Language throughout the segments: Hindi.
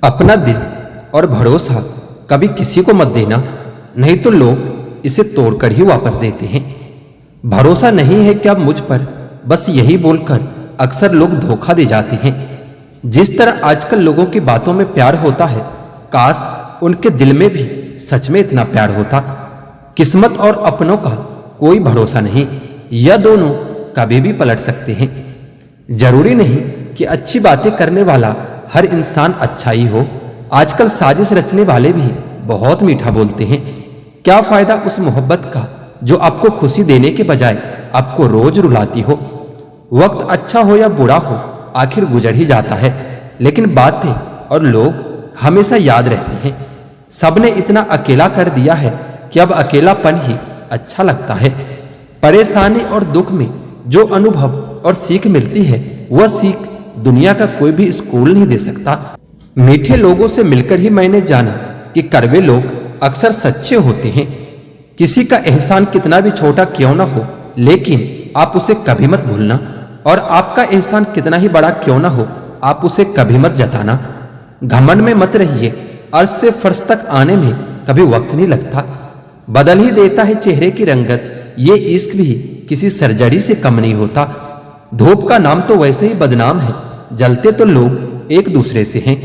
अपना दिल और भरोसा कभी किसी को मत देना, नहीं तो लोग इसे तोड़कर ही वापस देते हैं। भरोसा नहीं है क्या मुझ पर, बस यही बोलकर अक्सर लोग धोखा दे जाते हैं। जिस तरह आजकल लोगों की बातों में प्यार होता है, काश उनके दिल में भी सच में इतना प्यार होता। किस्मत और अपनों का कोई भरोसा नहीं, यह दोनों कभी भी पलट सकते हैं। जरूरी नहीं कि अच्छी बातें करने वाला हर इंसान अच्छा ही हो। आजकल साजिश रचने वाले भी बहुत मीठा बोलते हैं। क्या फायदा उस मोहब्बत का जो आपको खुशी देने के बजाय आपको रोज रुलाती हो। वक्त अच्छा हो या बुरा हो, आखिर गुजर ही जाता है, लेकिन बातें और लोग हमेशा याद रहते हैं। सबने इतना अकेला कर दिया है कि अब अकेलापन ही अच्छा लगता है। परेशानी और दुख में जो अनुभव और सीख मिलती है, वह सीख दुनिया का कोई भी स्कूल नहीं दे सकता। मीठे लोगों से मिलकर ही मैंने जाना कि कड़वे लोग अक्सर सच्चे होते हैं। किसी का एहसान कितना भी छोटा क्यों ना हो, लेकिन आप उसे कभी मत भूलना, और आपका एहसान कितना ही बड़ा क्यों ना हो, आप उसे कभी मत जताना। घमंड में मत रहिए, अर्श से फर्श तक आने में कभी वक्त नहीं लगता। बदल ही देता है चेहरे की रंगत, ये इश्क भी किसी सर्जरी से कम नहीं होता। धूप का नाम तो वैसे ही बदनाम है, जलते तो लोग एक दूसरे से हैं।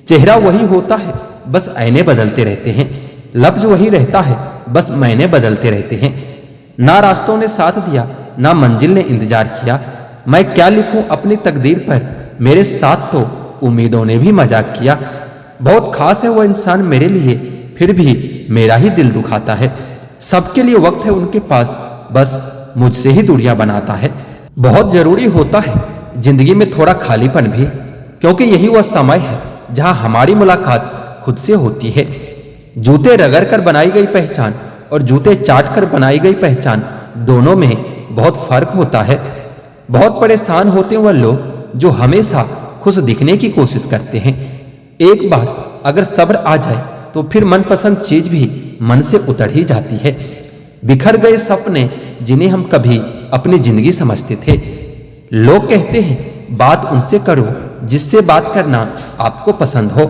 चेहरा वही होता है, बस आईने बदलते रहते हैं। लफ्ज वही रहता है, बस मायने बदलते रहते हैं। ना रास्तों ने साथ दिया, ना मंजिल ने इंतजार किया। मैं क्या लिखूं अपनी तकदीर पर, मेरे साथ तो उम्मीदों ने भी मजाक किया। बहुत खास है वो इंसान मेरे लिए, फिर भी मेरा ही दिल दुखाता है। सबके लिए वक्त है उनके पास, बस मुझसे ही दूरियां बनाता है। बहुत जरूरी होता है जिंदगी में थोड़ा खालीपन भी, क्योंकि यही वह समय है जहां हमारी मुलाकात खुद से होती है। जूते रगड़ कर बनाई गई पहचान और जूते चाट कर बनाई गई पहचान, दोनों में बहुत फर्क होता है। बहुत परेशान होते हैं वह लोग जो हमेशा खुश दिखने की कोशिश करते हैं। एक बार अगर सब्र आ जाए तो फिर मनपसंद चीज भी मन से उतर ही जाती है। बिखर गए सपने जिन्हें हम कभी अपनी जिंदगी समझते थे। लोग कहते हैं बात उनसे करो जिससे बात करना आपको पसंद हो,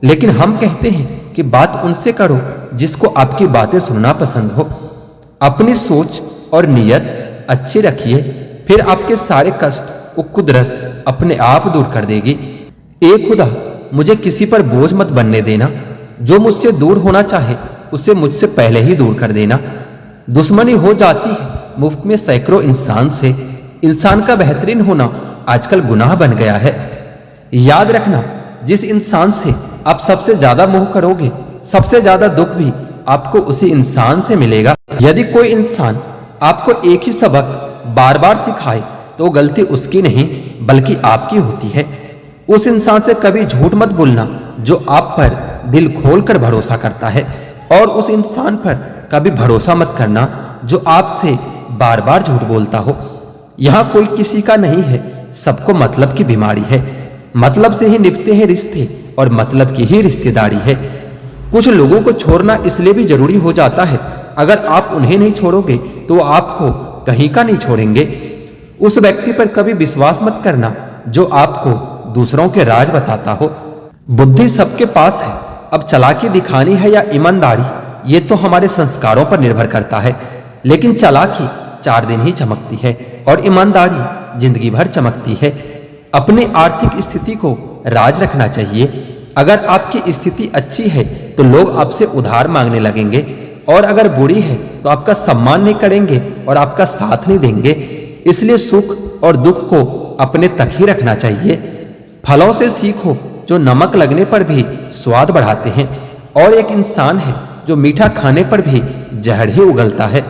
लेकिन हम कहते हैं कि बात उनसे करो जिसको आपकी बातें सुनना पसंद हो। अपनी सोच और नीयत अच्छी रखिए, फिर आपके सारे कष्ट वो कुदरत अपने आप दूर कर देगी। ए खुदा, मुझे किसी पर बोझ मत बनने देना। जो मुझसे दूर होना चाहे उसे मुझसे पहले ही दूर कर देना। दुश्मनी हो जाती है मुफ्त में सैकड़ों इंसान से। इंसान का बेहतरीन होना आजकल गुनाह बन गया है। याद रखना, जिस इंसान से आप सबसे ज्यादा मोह करोगे, सबसे ज्यादा दुख भी आपको उसी इंसान से मिलेगा। यदि कोई इंसान आपको एक ही सबक बार बार सिखाए तो गलती उसकी नहीं बल्कि आपकी होती है। उस इंसान से कभी झूठ मत बोलना जो आप पर दिल खोलकर भरोसा करता है, और उस इंसान पर कभी भरोसा मत करना जो आपसे बार बार झूठ बोलता हो। यहां कोई किसी का नहीं है, सबको मतलब की बीमारी है। मतलब से ही निभते हैं रिश्ते और मतलब की ही रिश्तेदारी है। कुछ लोगों को छोड़ना इसलिए भी जरूरी हो जाता है, अगर आप उन्हें नहीं छोड़ोगे तो आपको कहीं का नहीं छोड़ेंगे। उस व्यक्ति पर कभी विश्वास मत करना जो आपको दूसरों के राज बताता हो। बुद्धि सबके पास है, अब चालाकी दिखानी है या ईमानदारी, ये तो हमारे संस्कारों पर निर्भर करता है। लेकिन चालाकी 4 दिन ही चमकती है और ईमानदारी जिंदगी भर चमकती है। अपनी आर्थिक स्थिति को राज रखना चाहिए। अगर आपकी स्थिति अच्छी है तो लोग आपसे उधार मांगने लगेंगे, और अगर बुरी है तो आपका सम्मान नहीं करेंगे और आपका साथ नहीं देंगे। इसलिए सुख और दुख को अपने तक ही रखना चाहिए। फलों से सीखो जो नमक लगने पर भी स्वाद बढ़ाते हैं, और एक इंसान है जो मीठा खाने पर भी जहर ही उगलता है।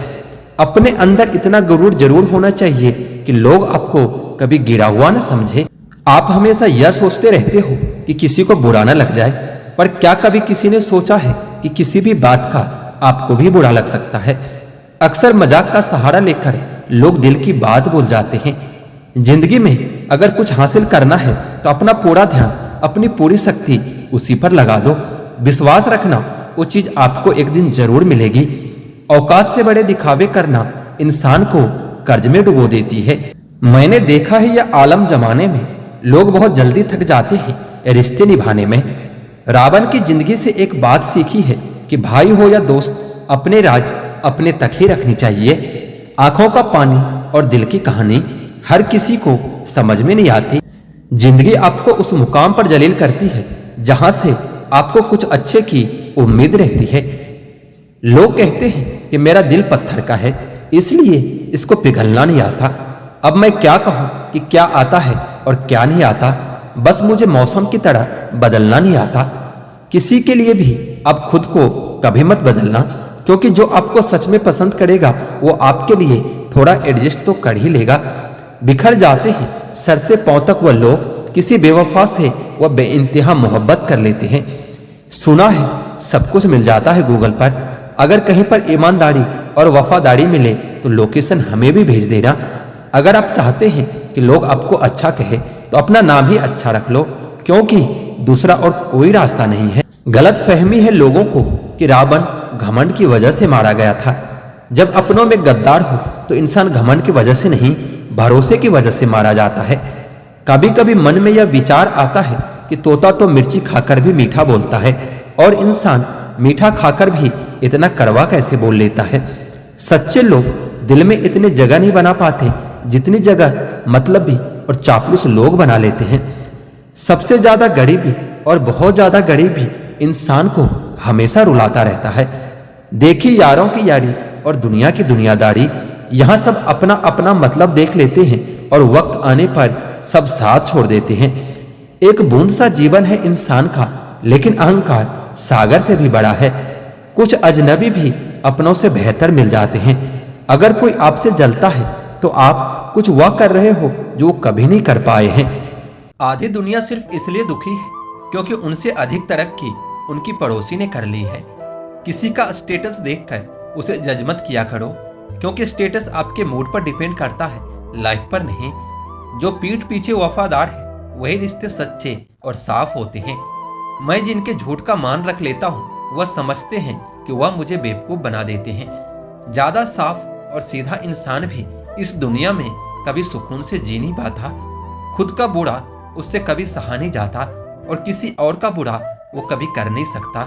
अपने अंदर इतना गुरूर जरूर होना चाहिए कि लोग आपको कभी गिरा हुआ न समझे। आप हमेशा यह सोचते रहते हो कि किसी को बुरा न लग जाए, पर क्या कभी किसी ने सोचा है कि किसी भी बात का आपको भी बुरा लग सकता है। अक्सर मजाक का सहारा लेकर लोग दिल की बात बोल जाते हैं। जिंदगी में अगर कुछ हासिल करना है तो अपना पूरा ध्यान, अपनी पूरी शक्ति उसी पर लगा दो। विश्वास रखना, वो चीज आपको एक दिन जरूर मिलेगी। औकात से बड़े दिखावे करना इंसान को कर्ज में डुबो देती है। मैंने देखा है यह आलम जमाने में लोग बहुत जल्दी थक जाते हैं, रिश्ते निभाने में। रावण की जिंदगी से एक बात सीखी है कि भाई हो या दोस्त, अपने राज अपने तक ही रखनी चाहिए। आंखों का पानी और दिल की कहानी हर किसी को समझ में नहीं आती। जिंदगी आपको उस मुकाम पर जलील करती है जहां से आपको कुछ अच्छे की उम्मीद रहती है। लोग कहते हैं कि मेरा दिल पत्थर का है, इसलिए इसको पिघलना नहीं आता। अब मैं क्या कहूं कि क्या आता है और क्या नहीं आता। बस मुझे मौसम की तरह बदलना नहीं आता। किसी के लिए भी अब खुद को कभी मत बदलना, क्योंकि जो आपको सच में पसंद करेगा वो आपके लिए थोड़ा एडजस्ट तो कर ही लेगा। बिखर जाते हैं सर से पांव तक वह लोग, किसी बेवफा से वह बेइंतहा मोहब्बत कर लेते हैं। सुना है सब कुछ मिल जाता है गूगल पर। अगर कहीं पर ईमानदारी और वफादारी मिले तो लोकेशन हमें भी भेज देना। अगर आप चाहते हैं कि लोग आपको अच्छा कहे तो अपना नाम ही अच्छा रख लो, क्योंकि दूसरा और कोई रास्ता नहीं है। गलत फहमी है लोगों को कि रावण घमंड की वजह से मारा गया था। जब अपनों में गद्दार हो तो इंसान घमंड की वजह से नहीं, भरोसे की वजह से मारा जाता है। कभी कभी मन में यह विचार आता है कि तोता तो मिर्ची खाकर भी मीठा बोलता है, और इंसान मीठा खाकर भी इतना कड़वा कैसे बोल लेता है। सच्चे लोग दिल में इतनी जगह नहीं बना पाते जितनी जगह मतलबी और चापलूस लोग बना लेते हैं। सबसे ज्यादा गरीबी और बहुत ज्यादा गरीबी इंसान को हमेशा रुलाता रहता है। देखी यारों की यारी और दुनिया की दुनियादारी, यहाँ सब अपना अपना मतलब देख लेते हैं और वक्त आने पर सब साथ छोड़ देते हैं। एक बूंद सा जीवन है इंसान का, लेकिन अहंकार सागर से भी बड़ा है। कुछ अजनबी भी अपनों से बेहतर मिल जाते हैं। अगर कोई आपसे जलता है तो आप कुछ वह कर रहे हो जो कभी नहीं कर पाए हैं। आधी दुनिया सिर्फ इसलिए दुखी है क्योंकि उनसे अधिक तरक्की उनकी पड़ोसी ने कर ली है। किसी का स्टेटस देखकर उसे जज मत किया करो, क्योंकि स्टेटस आपके मूड पर डिपेंड करता है, लाइफ पर नहीं। जो पीठ पीछे वफादार है वही रिश्ते सच्चे और साफ होते हैं। मैं जिनके झूठ का मान रख लेता हूँ वह समझते हैं कि वह मुझे बेवकूफ बना देते हैं। ज्यादा साफ और सीधा इंसान भी इस दुनिया में कभी सुकून से जी नहीं पाता। खुद का बुरा उससे कभी सहा नहीं जाता और किसी और का बुरा वो कभी कर नहीं सकता।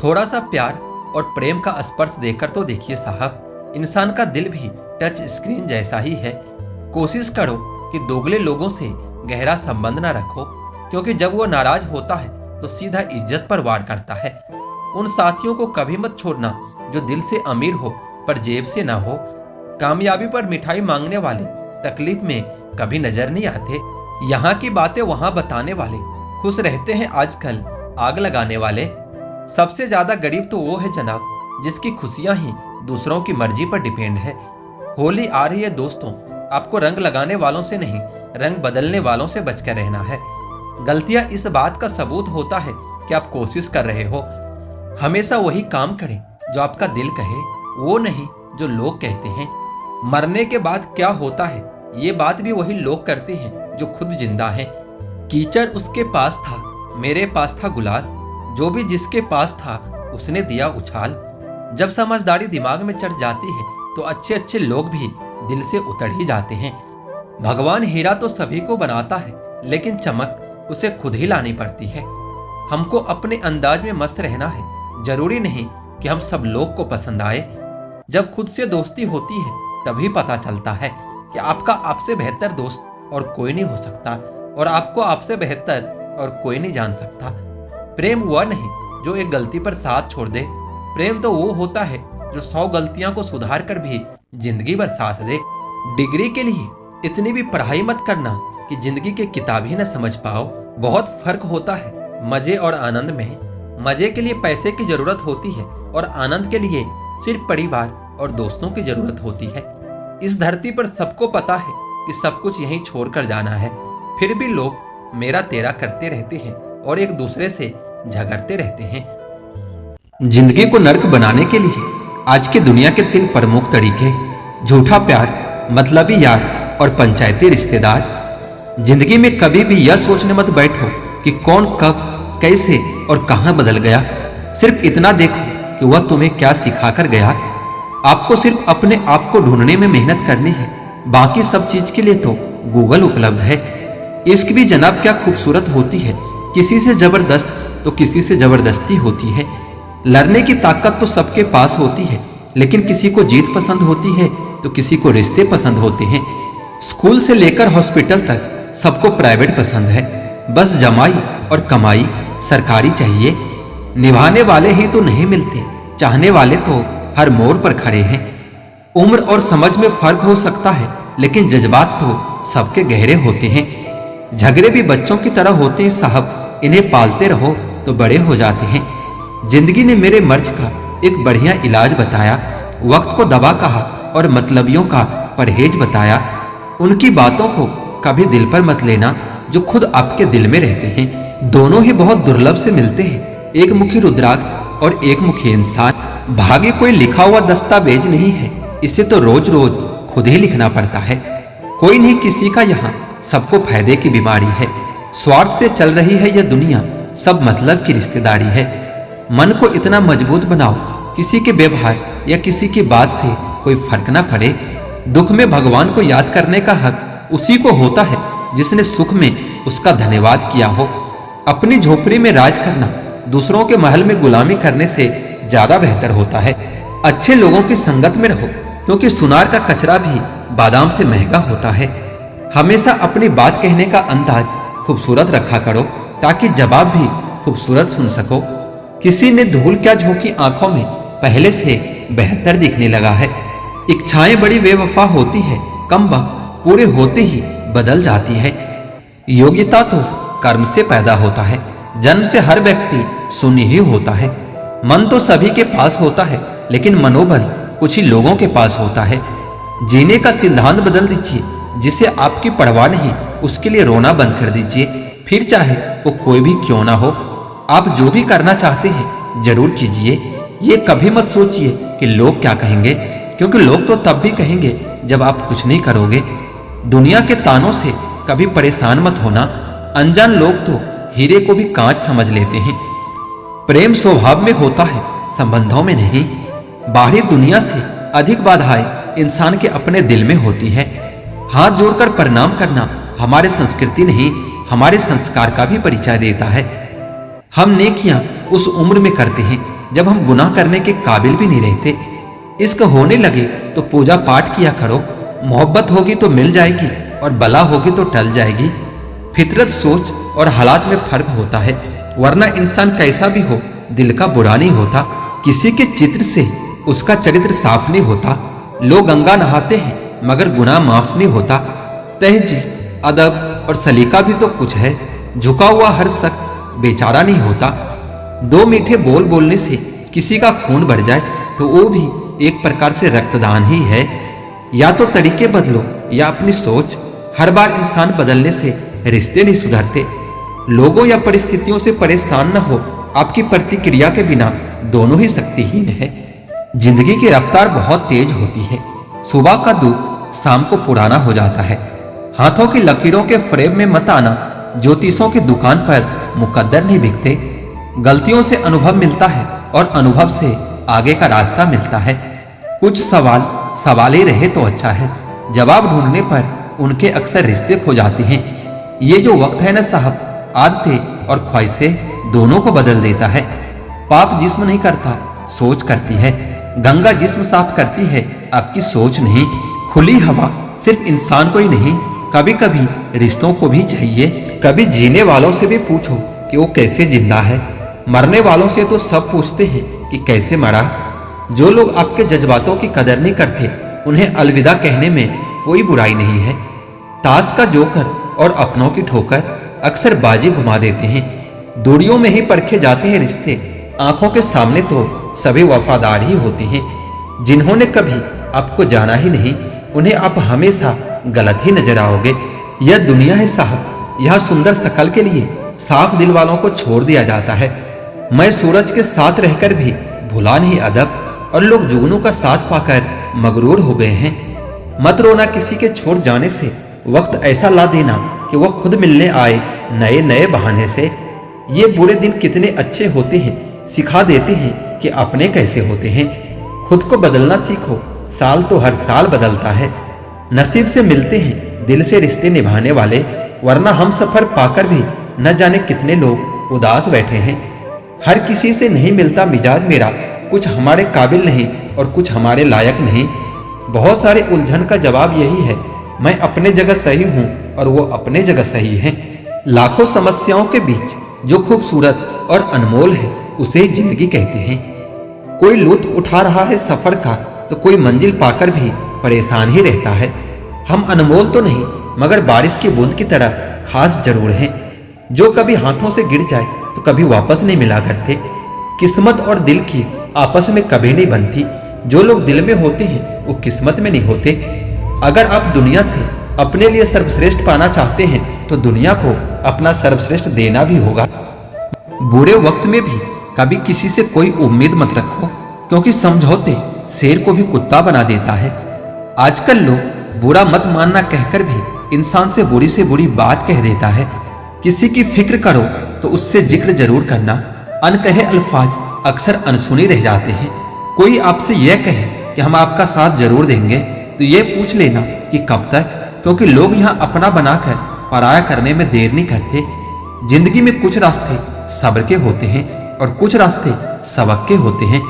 थोड़ा सा प्यार और प्रेम का स्पर्श देकर तो देखिए साहब, इंसान का दिल भी टच स्क्रीन जैसा ही है। कोशिश करो कि दोगले लोगों से गहरा संबंध ना रखो, क्योंकि जब वो नाराज होता है तो सीधा इज्जत पर वार करता है। उन साथियों को कभी मत छोड़ना जो दिल से अमीर हो पर जेब से ना हो। कामयाबी पर मिठाई मांगने वाले तकलीफ में कभी नजर नहीं आते। यहाँ की बातें वहां बताने वाले खुश रहते हैं आजकल आग लगाने वाले। सबसे ज्यादा गरीब तो वो है जनाब जिसकी खुशियां ही दूसरों की मर्जी पर डिपेंड है। होली आ रही है दोस्तों, आपको रंग लगाने वालों से नहीं, रंग बदलने वालों से बचकर रहना है। गलतियां इस बात का सबूत होता है कि आप कोशिश कर रहे हो। हमेशा वही काम करें जो आपका दिल कहे, वो नहीं जो लोग कहते हैं। मरने के बाद क्या होता है ये बात भी वही लोग करते हैं जो खुद जिंदा हैं। कीचड़ उसके पास था, मेरे पास था गुलाल, जो भी जिसके पास था उसने दिया उछाल। जब समझदारी दिमाग में चढ़ जाती है तो अच्छे अच्छे लोग भी दिल से उतर ही जाते हैं। भगवान हीरा तो सभी को बनाता है, लेकिन चमक उसे खुद ही लानी पड़ती है। हमको अपने अंदाज में मस्त रहना है, जरूरी नहीं कि हम सब लोग को पसंद आए। जब खुद से दोस्ती होती है तभी पता चलता है कि आपका आपसे बेहतर दोस्त और कोई नहीं हो सकता, और आपको आपसे बेहतर और कोई नहीं जान सकता। प्रेम वह नहीं जो एक गलती पर साथ छोड़ दे, प्रेम तो वो होता है जो 100 गलतियां को सुधार कर भी जिंदगी भर साथ दे। डिग्री के लिए इतनी भी पढ़ाई मत करना कि जिंदगी के किताब ही न समझ पाओ। बहुत फर्क होता है मजे और आनंद में। मजे के लिए पैसे की जरूरत होती है और आनंद के लिए सिर्फ परिवार और दोस्तों की जरूरत होती है। इस धरती पर सबको पता है कि सब कुछ यहीं छोड़कर जाना है, फिर भी लोग मेरा तेरा करते रहते हैं और एक दूसरे से झगड़ते रहते हैं। जिंदगी को नर्क बनाने के लिए आज की दुनिया के 3 प्रमुख तरीके: झूठा प्यार, मतलबी यार और पंचायती रिश्तेदार। जिंदगी में कभी भी यह सोचने मत बैठो कि कौन कब कैसे और कहां बदल गया। सिर्फ इतना देखो कि वह तुम्हें क्या सिखा कर गया। आपको सिर्फ अपने आप को ढूंढने में मेहनत करनी है, बाकी सब चीज के लिए तो गूगल उपलब्ध है। इश्क भी जनाब क्या खूबसूरत होती है किसी से जबरदस्त तो किसी से जबरदस्ती होती है। लड़ने की ताकत तो सबके पास होती है, लेकिन किसी को जीत पसंद होती है तो किसी को रिश्ते पसंद होते हैं। स्कूल से लेकर हॉस्पिटल तक सबको प्राइवेट पसंद है। बस जमाई और कमाई सरकारी चाहिए। निभाने वाले ही तो नहीं मिलते, चाहने वाले तो हर मोड़ पर खड़े हैं। उम्र और समझ में फर्क हो सकता है, लेकिन जज्बात तो सबके गहरे होते हैं। झगड़े भी बच्चों की तरह होते हैं साहब, इन्हें पालते रहो तो बड़े हो जाते हैं। जिंदगी ने मेरे मर्ज का एक बढ़िया इलाज बताया, वक्त को दवा कहा और मतलबियों का परहेज बताया। उनकी बातों को कभी दिल पर मत लेना जो खुद आपके दिल में रहते हैं। दोनों ही बहुत दुर्लभ से मिलते हैं, एक मुखी रुद्राक्ष और एक मुखी इंसान। भाग्य कोई लिखा हुआ दस्तावेज नहीं है, इसे तो रोज रोज खुद ही लिखना पड़ता है। कोई नहीं किसी का यहाँ, सबको फायदे की बीमारी है। स्वार्थ से चल रही है यह दुनिया, सब मतलब की रिश्तेदारी है। मन को इतना मजबूत बनाओ किसी के व्यवहार या किसी की बात से कोई फर्क ना पड़े। दुख में भगवान को याद करने का हक उसी को होता है जिसने सुख में उसका धन्यवाद किया हो। अपनी झोपड़ी में राज करना दूसरों के महल में गुलामी करने से ज्यादा बेहतर होता है। अच्छे लोगों की संगत में रहो, क्योंकि सुनार का कचरा भी बादाम से महंगा होता है। हमेशा अपनी बात कहने का अंदाज खूबसूरत रखा करो, ताकि जवाब भी खूबसूरत सुन सको। किसी ने धूल क्या झोंकी आंखों में, पहले से बेहतर दिखने लगा है। इच्छाएं बड़ी बेवफा होती है, कम वक्त पूरे होते ही बदल जाती है। योग्यता तो कर्म से पैदा होता है, जन्म से हर व्यक्ति शून्य ही होता है। मन तो सभी के पास होता है, लेकिन मनोबल कुछ ही लोगों के पास होता है। जीने का सिद्धांत बदल दीजिए, जिसे आपकी परवाह नहीं उसके लिए रोना बंद कर दीजिए, फिर चाहे वो कोई भी क्यों ना हो। आप जो भी करना चाहते हैं जरूर कीजिए। ये कभी मत सोचिए कि लोग क्या कहेंगे, क्योंकि लोग तो तब भी कहेंगे जब आप कुछ नहीं करोगे। दुनिया के तानों से कभी परेशान मत होना, अनजान लोग तो हीरे को भी कांच समझ लेते हैं। प्रेम स्वभाव में होता है, संबंधों में नहीं। बाहरी दुनिया से अधिक बाधाएं इंसान के अपने दिल में होती है। हाथ जोड़कर प्रणाम करना हमारे संस्कृति नहीं, हमारे संस्कार का भी परिचय देता है। हम नेकियां उस उम्र में करते हैं जब हम गुनाह करने के काबिल भी नहीं रहते। इश्क होने लगे तो पूजा पाठ किया करो, मोहब्बत होगी तो मिल जाएगी और बला होगी तो टल जाएगी। फितरत, सोच और हालात में फर्क होता है, वरना इंसान कैसा भी हो दिल का बुरा नहीं होता। किसी के चित्र से उसका चरित्र साफ नहीं होता। लोग गंगा नहाते हैं मगर गुनाह माफ नहीं होता। तहजीब, अदब और सलीका भी तो कुछ है। झुका हुआ हर शख्स बेचारा नहीं होता। दो मीठे बोल बोलने से किसी का खून बढ़ जाए तो वो भी एक प्रकार से रक्तदान ही है। या तो तरीके बदलो या अपनी सोच। हर बार इंसान बदलने से रिश्ते नहीं सुधरते। लोगों या परिस्थितियों से परेशान न हो, आपकी प्रतिक्रिया के बिना दोनों ही शक्तिहीन है। जिंदगी की रफ्तार बहुत तेज होती है। सुबह का दुख शाम को पुराना हो जाता है। हाथों की लकीरों के फ्रेम में मत आना, ज्योतिषों की दुकान पर मुकद्दर नहीं बिकते। गलतियों से अनुभव मिलता है और अनुभव से आगे का रास्ता मिलता है। कुछ सवाल ही रहे तो अच्छा है, जवाब ढूंढने पर उनके अक्सर रिश्ते खो जाते हैं। ये जो वक्त है ना साहब, आदतें और ख्वाहिशें दोनों को बदल देता है। पाप जिस्म नहीं करता, सोच करती है। गंगा जिस्म साफ करती है, आपकी सोच नहीं। खुली हवा सिर्फ इंसान को ही नहीं, कभी कभी रिश्तों को भी चाहिए। कभी जीने वालों से भी पूछो कि वो कैसे जिंदा है। मरने वालों से तो सब पूछते हैं कि कैसे मरा। जो लोग आपके जज्बातों की कदर नहीं करते, उन्हें अलविदा कहने में कोई बुराई नहीं है। ताश का जोकर और अपनों की ठोकर अक्सर बाजी घुमा देते हैं। दूरियों में ही परखे जाते हैं रिश्ते, आंखों के सामने तो सभी वफादार ही होते हैं। जिन्होंने कभी आपको जाना ही नहीं, उन्हें आप हमेशा गलत ही नजर आओगे। यह दुनिया है साहब, यह सुंदर शकल के लिए साफ दिल वालों को छोड़ दिया जाता है। मैं सूरज के साथ रहकर भी भुला नहीं अदब, और लोग जुगनू का साथ पाकर मगरूर हो गए हैं। मत रोना किसी के छोड़ जाने से, वक्त ऐसा ला देना कि वह खुद मिलने आए नए नए बहाने से। ये बुरे दिन कितने अच्छे होते हैं, सिखा देते हैं कि अपने कैसे होते हैं। खुद को बदलना सीखो, साल तो हर साल बदलता है। नसीब से मिलते हैं दिल से रिश्ते निभाने वाले, वरना हम सफर पाकर भी न जाने कितने लोग उदास बैठे हैं। हर किसी से नहीं मिलता मिजाज मेरा, कुछ हमारे काबिल नहीं और कुछ हमारे लायक नहीं। बहुत सारे उलझन का जवाब यही है, मैं अपने जगह सही हूँ और वो अपने जगह सही है। लाखों समस्याओं के बीच जो खूबसूरत और अनमोल है उसे जिंदगी कहते हैं। कोई लुत्फ उठा रहा है सफर का तो कोई मंजिल पाकर भी परेशान ही रहता है। हम अनमोल तो नहीं मगर बारिश की बूंद की तरह खास जरूर हैं, जो कभी हाथों से गिर जाए तो कभी वापस नहीं मिला करते। किस्मत और दिल की आपस में कभी नहीं बनती। जो लोग दिल में होते हैं वो किस्मत में नहीं होते। अगर आप दुनिया से अपने लिए सर्वश्रेष्ठ पाना चाहते हैं तो दुनिया को अपना सर्वश्रेष्ठ देना भी होगा। बुरे वक्त में भी कभी किसी से कोई उम्मीद मत रखो, क्योंकि समझौते शेर को भी कुत्ता बना देता है। आजकल लोग बुरा मत मानना कहकर भी इंसान से बुरी बात कह देता है। किसी की फिक्र करो तो उससे जिक्र जरूर करना। अनकहे अल्फाज अक्सर अनसुनी रह जाते हैं। कोई आपसे यह कहे कि हम आपका साथ जरूर देंगे तो ये पूछ लेना कि कब तक, क्योंकि लोग यहाँ अपना बनाकर पराया करने में देर नहीं करते। जिंदगी में कुछ रास्ते सब्र के होते हैं और कुछ रास्ते सबक के होते हैं।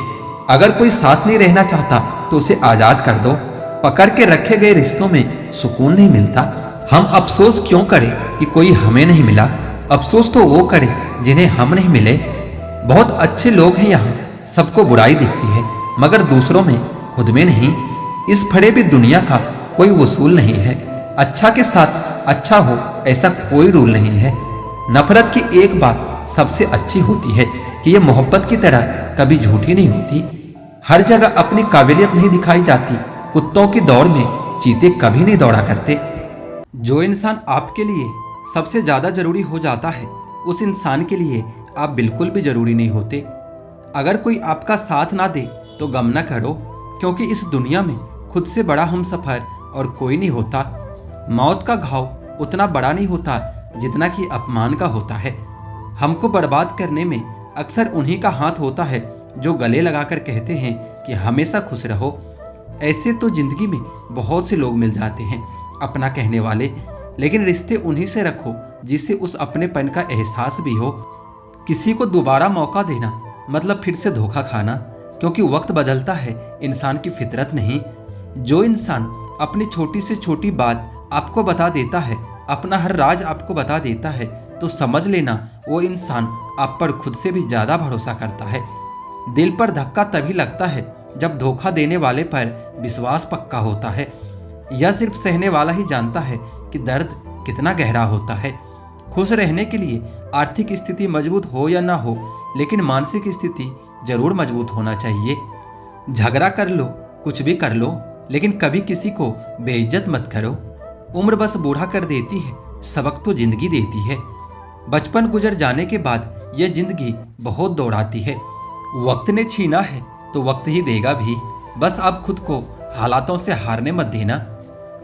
अगर कोई साथ नहीं रहना चाहता तो उसे आजाद कर दो। पकड़ के रखे गए रिश्तों में सुकून नहीं मिलता। हम अफसोस क्यों करें कि कोई हमें नहीं मिला, अफसोस तो वो करे जिन्हें हम नहीं मिले। बहुत अच्छे लोग हैं यहाँ, सबको बुराई दिखती है मगर दूसरों में खुद में नहीं। इस फड़े भी दुनिया का कोई वसूल नहीं है। अच्छा के साथ अच्छा हो ऐसा कोई रूल नहीं है। नफरत की एक बात सबसे अच्छी होती है कि ये मोहब्बत की तरह कभी झूठी नहीं होती। हर जगह अपनी काबिलियत नहीं दिखाई जाती। कुत्तों की दौड़ में चीते कभी नहीं दौड़ा करते। जो इंसान आपके लिए सबसे ज्यादा जरूरी हो जाता है उस इंसान के लिए आप बिल्कुल भी जरूरी नहीं होते। अगर कोई आपका साथ ना दे तो गम न करो, क्योंकि इस दुनिया में खुद से बड़ा हमसफर और कोई नहीं होता। मौत का घाव उतना बड़ा नहीं होता जितना कि अपमान का होता है। हमको बर्बाद करने में अक्सर उन्हीं का हाथ होता है जो गले लगाकर कहते हैं कि हमेशा खुश रहो। ऐसे तो जिंदगी में बहुत से लोग मिल जाते हैं अपना कहने वाले, लेकिन रिश्ते उन्हीं से रखो जिससे उस अपनेपन का एहसास भी हो। किसी को दोबारा मौका देना मतलब फिर से धोखा खाना, क्योंकि वक्त बदलता है, इंसान की फितरत नहीं। जो इंसान अपनी छोटी से छोटी बात आपको बता देता है, अपना हर राज आपको बता देता है, तो समझ लेना वो इंसान आप पर खुद से भी ज्यादा भरोसा करता है। दिल पर धक्का तभी लगता है जब धोखा देने वाले पर विश्वास पक्का होता है। यह सिर्फ सहने वाला ही जानता है कि दर्द कितना गहरा होता है। खुश रहने के लिए आर्थिक स्थिति मजबूत हो या ना हो, लेकिन मानसिक स्थिति जरूर मजबूत होना चाहिए। झगड़ा कर लो, कुछ भी कर लो, लेकिन कभी किसी को बेइज्जत मत करो। उम्र बस बूढ़ा कर देती है, सबक तो जिंदगी देती है। बचपन गुजर जाने के बाद यह जिंदगी बहुत दौड़ाती है। वक्त ने छीना है तो वक्त ही देगा भी। बस आप खुद को हालातों से हारने मत देना।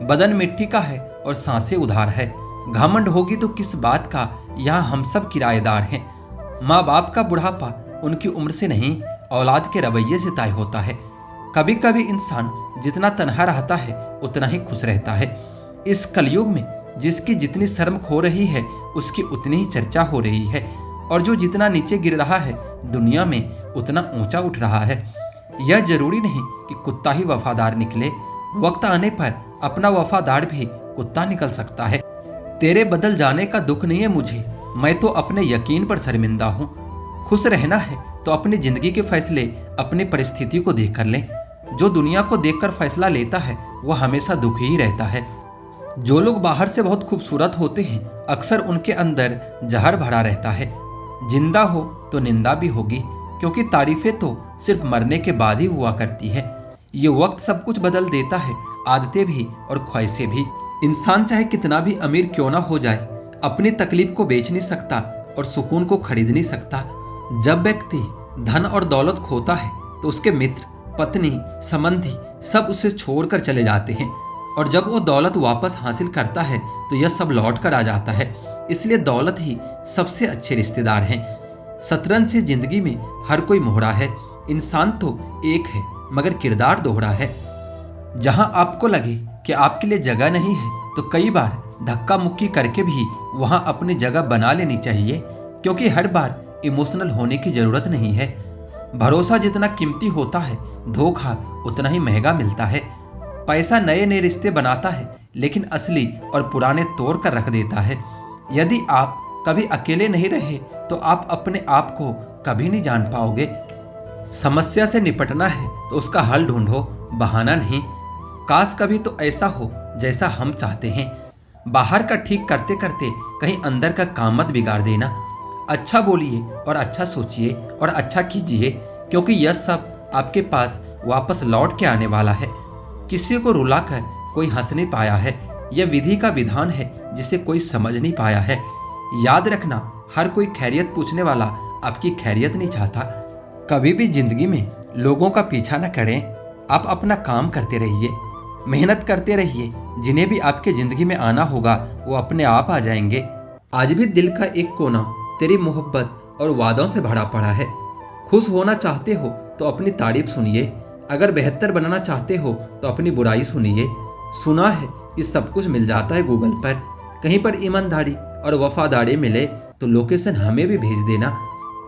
बदन मिट्टी का है और सांसें उधार है। घमंड होगी तो किस बात का, यहाँ हम सब किराएदार हैं। माँ बाप का बुढ़ापा उनकी उम्र से नहीं, औलाद के रवैये से तय होता है। कभी कभी इंसान जितना तन्हा रहता है उतना ही खुश रहता है। इस कलयुग में जिसकी जितनी शर्म खो रही है उसकी उतनी ही चर्चा हो रही है, और जो जितना नीचे गिर रहा है दुनिया में उतना ऊंचा उठ रहा है। यह जरूरी नहीं कि कुत्ता ही वफादार निकले, वक्त आने पर अपना वफादार भी कुत्ता निकल सकता है। तेरे बदल जाने का दुख नहीं है मुझे, मैं तो अपने यकीन पर शर्मिंदा हूँ। खुश रहना है तो अपनी जिंदगी के फैसले अपनी परिस्थिति को देखकर लें। जो दुनिया को देखकर फैसला लेता है वह हमेशा दुखी ही रहता है। जो लोग बाहर से बहुत खूबसूरत होते हैं अक्सर उनके अंदर जहर भरा रहता है। जिंदा हो तो निंदा भी होगी, क्योंकि तारीफें तो सिर्फ मरने के बाद ही हुआ करती है। ये वक्त सब कुछ बदल देता है, आदतें भी और ख्वाहिशें भी। इंसान चाहे कितना भी अमीर क्यों ना हो जाए, अपनी तकलीफ को बेच नहीं सकता और सुकून को खरीद नहीं सकता। जब व्यक्ति धन और दौलत खोता है तो उसके मित्र, पत्नी, संबंधी सब उसे छोड़कर चले जाते हैं, और जब वो दौलत वापस हासिल करता है तो यह सब लौट कर आ जाता है। इसलिए दौलत ही सबसे अच्छे रिश्तेदार हैं। शतरंज से जिंदगी में हर कोई मोहरा है। इंसान तो एक है मगर किरदार दोहरा है। जहां आपको लगे कि आपके लिए जगह नहीं है तो कई बार धक्का मुक्की करके भी वहां अपनी जगह बना लेनी चाहिए। क्योंकि हर बार इमोशनल होने की जरूरत नहीं है। भरोसा जितना कीमती होता है, धोखा उतना ही महंगा मिलता है। पैसा नए नए रिश्ते बनाता है, लेकिन असली और पुराने तोड़ कर रख देता है। यदि आप कभी अकेले नहीं रहे तो आप अपने आप को कभी नहीं जान पाओगे। समस्या से निपटना है तो उसका हल ढूंढो, बहाना नहीं। काश कभी तो ऐसा हो जैसा हम चाहते हैं। बाहर का ठीक करते करते कहीं अंदर का काम मत बिगाड़ देना। अच्छा बोलिए और अच्छा सोचिए और अच्छा कीजिए, क्योंकि यह सब आपके पास वापस लौट के आने वाला है। किसी को रुलाकर कोई हंस नहीं पाया है। यह विधि का विधान है जिसे कोई समझ नहीं पाया है। याद रखना, हर कोई खैरियत पूछने वाला आपकी खैरियत नहीं चाहता। कभी भी जिंदगी में लोगों का पीछा न करें। आप अपना काम करते रहिए, मेहनत करते रहिए। जिन्हें भी आपके जिंदगी में आना होगा वो अपने आप आ जाएंगे। आज भी दिल का एक कोना तेरी मोहब्बत और वादों से भरा पड़ा है। खुश होना चाहते हो तो अपनी तारीफ सुनिए। अगर बेहतर बनना चाहते हो तो अपनी बुराई सुनिए। सुना है कि सब कुछ मिल जाता है गूगल पर। कहीं पर ईमानदारी और वफादारी मिले तो लोकेशन हमें भी भेज देना।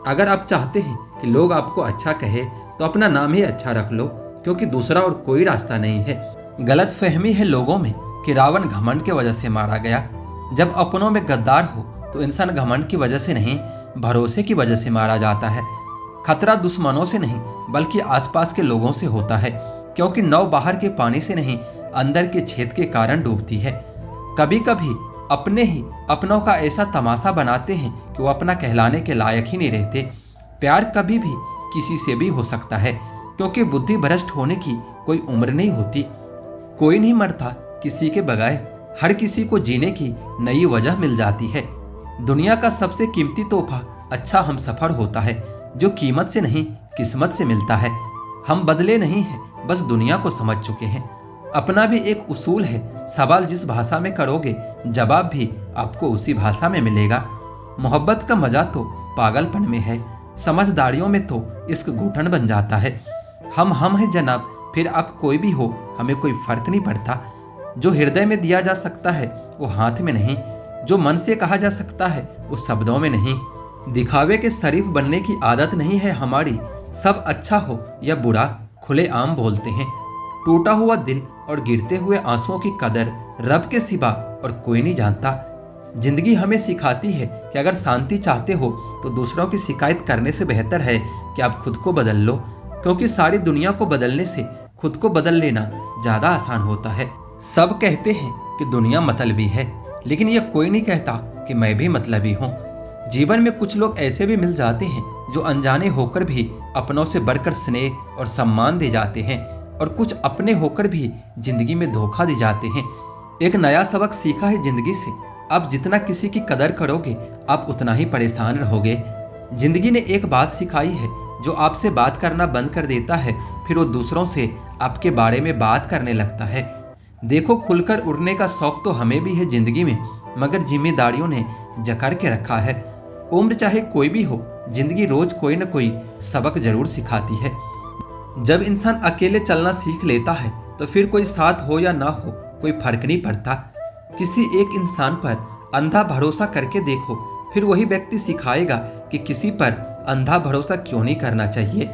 अगर आप चाहते हैं कि लोग आपको अच्छा कहे तो अपना नाम ही अच्छा रख लो, क्योंकि दूसरा और कोई रास्ता नहीं है। गलत फहमी है लोगों में कि रावण घमंड के वजह से मारा गया। जब अपनों में गद्दार हो तो इंसान घमंड की वजह से नहीं, भरोसे की वजह से मारा जाता है। खतरा दुश्मनों से नहीं बल्कि आसपास के लोगों से होता है, क्योंकि नाव बाहर के पानी से नहीं अंदर के छेद के कारण डूबती है। कभी कभी अपने ही अपनों का ऐसा तमाशा बनाते हैं कि वो अपना कहलाने के लायक ही नहीं रहते। प्यार कभी भी किसी से भी हो सकता है, क्योंकि बुद्धि भ्रष्ट होने की कोई उम्र नहीं होती। कोई नहीं मरता किसी के बगैर। हर किसी को जीने की नई वजह मिल जाती है। दुनिया का सबसे कीमती तोहफा अच्छा हमसफर होता है, जो कीमत से नहीं किस्मत से मिलता है। हम बदले नहीं हैं, बस दुनिया को समझ चुके हैं। अपना भी एक उसूल है, सवाल जिस भाषा में करोगे जवाब भी आपको उसी भाषा में मिलेगा। मोहब्बत का मजा तो पागलपन में है, समझदारियों में तो इश्क घुटन बन जाता है। हम हैं जनाब, फिर आप कोई भी हो, हमें कोई फर्क नहीं पड़ता। जो हृदय में दिया जा सकता है वो हाथ में नहीं, जो मन से कहा जा सकता है वो शब्दों में नहीं। दिखावे के शरीफ बनने की आदत नहीं है हमारी। सब अच्छा हो या बुरा खुले आम बोलते हैं। टूटा हुआ दिल और गिरते हुए आंसुओं की कदर रब के सिवा और कोई नहीं जानता। जिंदगी हमें सिखाती है कि अगर शांति चाहते हो तो दूसरों की शिकायत करने से बेहतर है कि आप खुद को बदल लो, क्योंकि सारी दुनिया को बदलने से खुद को बदल लेना ज्यादा आसान होता है। सब कहते हैं कि दुनिया मतलबी है, लेकिन यह कोई नहीं कहता कि मैं भी मतलबी हूँ। जीवन में कुछ लोग ऐसे भी मिल जाते हैं जो अनजाने होकर भी अपनों से बढ़कर स्नेह और सम्मान दे जाते हैं, और कुछ अपने होकर भी जिंदगी में धोखा दे जाते हैं। एक नया सबक सीखा है जिंदगी से, आप जितना किसी की कदर करोगे आप उतना ही परेशान रहोगे। जिंदगी ने एक बात सिखाई है, जो आपसे बात करना बंद कर देता है फिर वो दूसरों से आपके बारे में बात करने लगता है। देखो, खुलकर उड़ने का शौक तो हमें भी है जिंदगी में, मगर जिम्मेदारियों ने जकड़ के रखा है। उम्र चाहे कोई भी हो, जिंदगी रोज कोई न कोई सबक जरूर सिखाती है। जब इंसान अकेले चलना सीख लेता है तो फिर कोई साथ हो या ना हो कोई फर्क नहीं पड़ता। किसी एक इंसान पर अंधा भरोसा करके देखो, फिर वही व्यक्ति सिखाएगा कि किसी पर अंधा भरोसा क्यों नहीं करना चाहिए।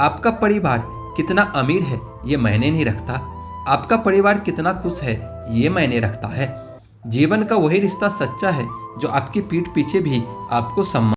आपका परिवार कितना अमीर है ये मायने नहीं रखता, आपका परिवार कितना खुश है ये मायने रखता है। जीवन का वही रिश्ता सच्चा है जो आपकी पीठ पीछे भी आपको सम्मान